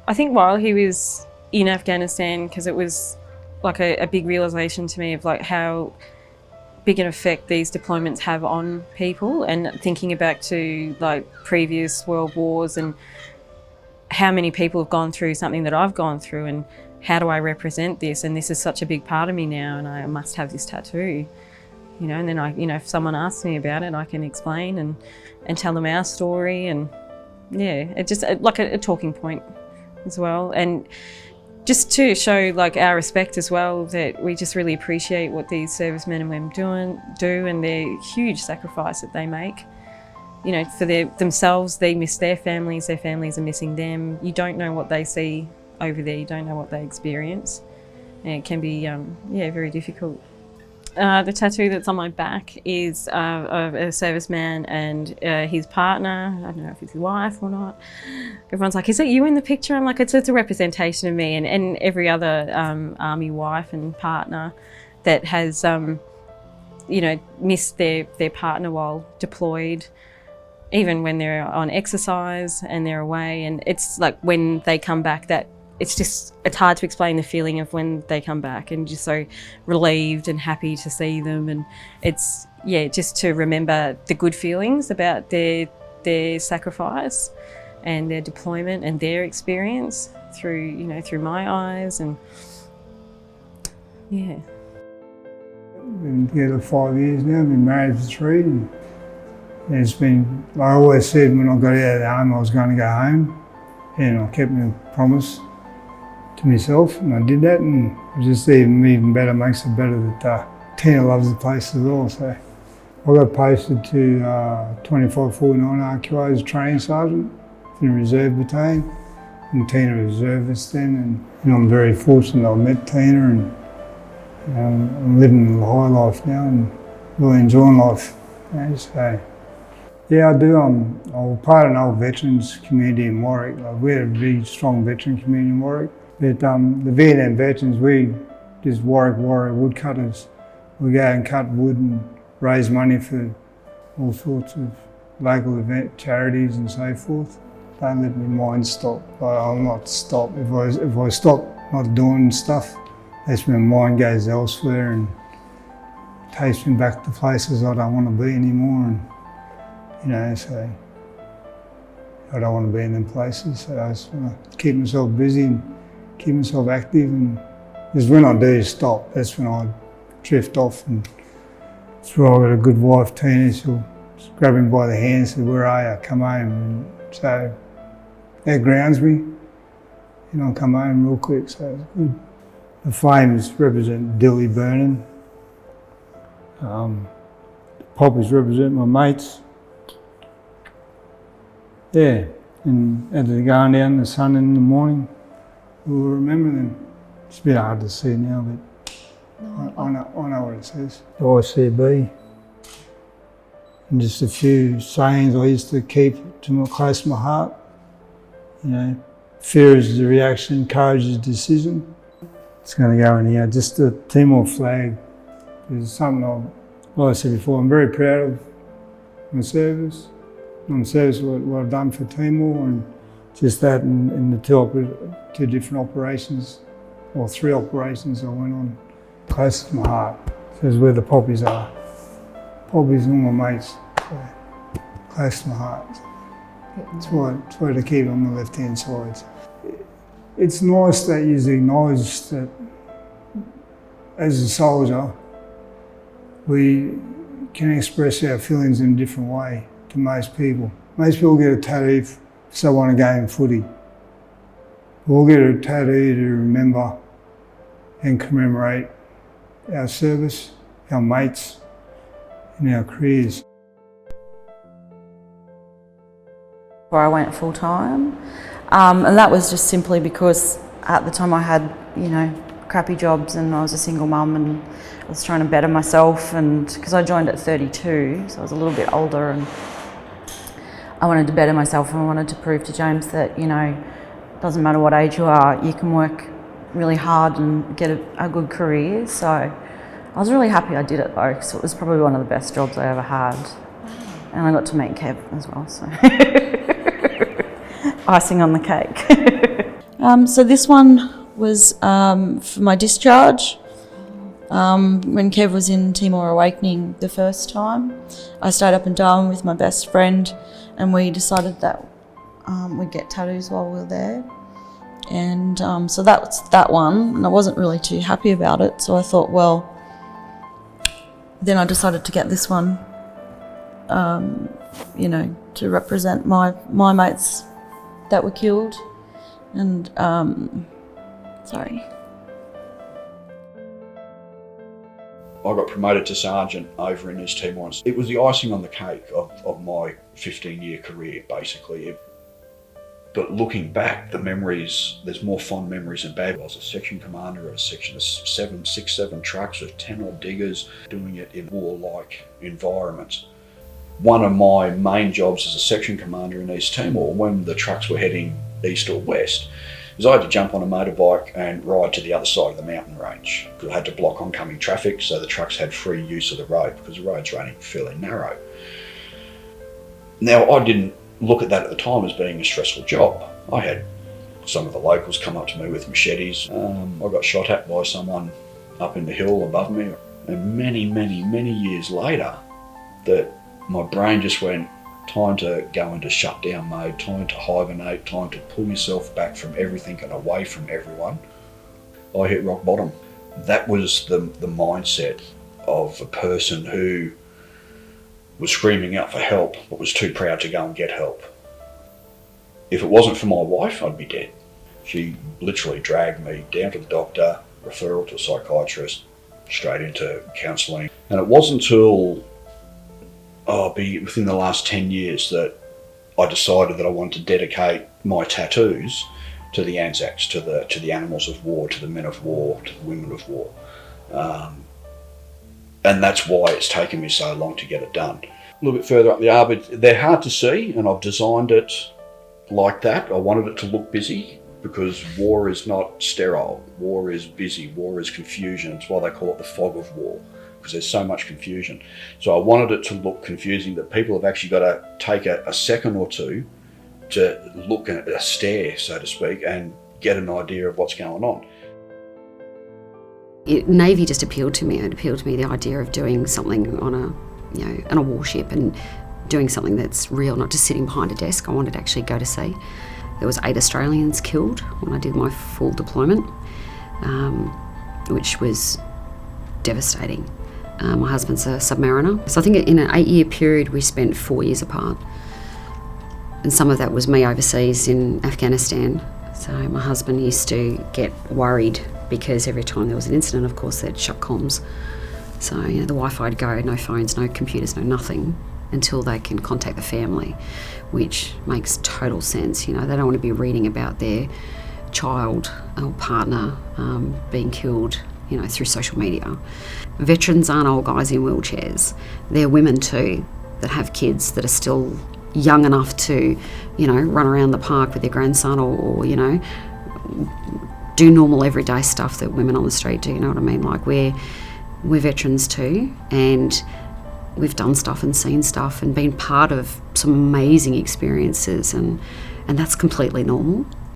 I think while he was in Afghanistan, because it was like a big realisation to me of like how big an effect these deployments have on people, and thinking back to like previous world wars and how many people have gone through something that I've gone through, and how do I represent this? And this is such a big part of me now, and I must have this tattoo, you know. And then if someone asks me about it, I can explain and tell them our story, and yeah, it's just like a talking point as well, and just to show like our respect as well, that we just really appreciate what these servicemen and women do, and their huge sacrifice that they make. You know, for themselves, they miss their families are missing them. You don't know what they see over there, you don't know what they experience. And it can be, very difficult. The tattoo that's on my back is of a serviceman and his partner. I don't know if it's his wife or not. Everyone's like, is it you in the picture? I'm like, it's a representation of me and every other Army wife and partner that has, missed their partner while deployed, even when they're on exercise and they're away. And it's like when they come back, that it's hard to explain the feeling of when they come back, and just so relieved and happy to see them. And it's, just to remember the good feelings about their sacrifice and their deployment and their experience through my eyes. And yeah. We've been together 5 years now, been married for 3. And it's been, like I always said when I got out of the army I was going to go home, and I kept my promise to myself, and I did that, and it just even better, makes it better that Tina loves the place as well. So I got posted to 2549 RQA as a training sergeant in the reserve battalion, and Tina was reservist then, and I'm very fortunate I met Tina, and I'm living the high life now and really enjoying life. So yeah, I do. I'm part of an old veterans community in Warwick. Like, we had a really strong veteran community in Warwick. But the Vietnam veterans, we just Warwick Warrior woodcutters. We go and cut wood and raise money for all sorts of local event charities and so forth. Don't let my mind stop. I'll not stop. If I stop not doing stuff, that's when my mind goes elsewhere and takes me back to places I don't want to be anymore. And so I don't want to be in them places. So I just want to keep myself busy and keep myself active. And because when I do stop, that's when I drift off. And that's where I've got a good wife, Tina. She'll grab me by the hand and say, "Where are you? Come home." And so that grounds me. I come home real quick, so it's good. The flames represent dilly burning. The poppies represent my mates. Yeah, and as they're going down in the sun in the morning, we'll remember them. It's a bit hard to see now, but I know what it says. The ICB. And just a few sayings I used to keep close to my heart. Fear is the reaction, courage is decision. It's going to go in here. Just the Timor flag is something like I said before, I'm very proud of my service. I'm serious what I've done for Timor, and just that in the two different operations, or 3 operations I went on, close to my heart. So it's where the poppies are. Poppies and all my mates, so close to my heart. It's why to keep on the left-hand side. It's nice that you acknowledge that as a soldier, we can express our feelings in a different way to most people. Most people get a tattoo if they want a game of footy. We'll get a tattoo to remember and commemorate our service, our mates, and our careers. Where I went full time, and that was just simply because at the time I had, crappy jobs, and I was a single mum, and I was trying to better myself, and because I joined at 32, so I was a little bit older, and I wanted to better myself, and I wanted to prove to James that, doesn't matter what age you are, you can work really hard and get a good career. So I was really happy I did it though, because it was probably one of the best jobs I ever had. And I got to meet Kev as well, so icing on the cake. So this one was for my discharge. When Kev was in Timor Awakening the first time, I stayed up in Darwin with my best friend, and we decided that we'd get tattoos while we were there. And so that's that one, and I wasn't really too happy about it, so I thought, well, then I decided to get this one, to represent my mates that were killed. And I got promoted to sergeant over in East Timor. It was the icing on the cake of my 15-year career, basically. But looking back, the memories, there's more fond memories than bad. I was a section commander of a section of 7 trucks with 10 odd diggers, doing it in warlike environments. One of my main jobs as a section commander in East Timor, when the trucks were heading east or west, is I had to jump on a motorbike and ride to the other side of the mountain range, because I had to block oncoming traffic so the trucks had free use of the road, because the road's running fairly narrow. Now, I didn't look at that at the time as being a stressful job. I had some of the locals come up to me with machetes. I got shot at by someone up in the hill above me, and many years later, that my brain just went, time to go into shutdown mode, time to hibernate, time to pull yourself back from everything and away from everyone. I hit rock bottom. That was the mindset of a person who was screaming out for help but was too proud to go and get help. If it wasn't for my wife, I'd be dead. She literally dragged me down to the doctor, referral to a psychiatrist, straight into counselling. And it wasn't until within the last 10 years that I decided that I wanted to dedicate my tattoos to the Anzacs, to the animals of war, to the men of war, to the women of war. And that's why it's taken me so long to get it done. A little bit further up the arm, they're hard to see, and I've designed it like that. I wanted it to look busy, because war is not sterile. War is busy, war is confusion. It's why they call it the fog of war, because there's so much confusion. So I wanted it to look confusing, that people have actually got to take a second or two to look at a stare, so to speak, and get an idea of what's going on. Navy just appealed to me. It appealed to me, the idea of doing something on a warship and doing something that's real, not just sitting behind a desk. I wanted to actually go to sea. There was 8 Australians killed when I did my full deployment, which was devastating. My husband's a submariner. So I think in an 8-year period, we spent 4 years apart. And some of that was me overseas in Afghanistan. So my husband used to get worried because every time there was an incident, of course, they'd shut comms. So the Wi-Fi would go, no phones, no computers, no nothing, until they can contact the family, which makes total sense. They don't want to be reading about their child or partner being killed, through social media. Veterans aren't old guys in wheelchairs. They're women too that have kids that are still young enough to, run around the park with their grandson or do normal everyday stuff that women on the street do, you know what I mean? Like we're veterans too, and we've done stuff and seen stuff and been part of some amazing experiences, and that's completely normal.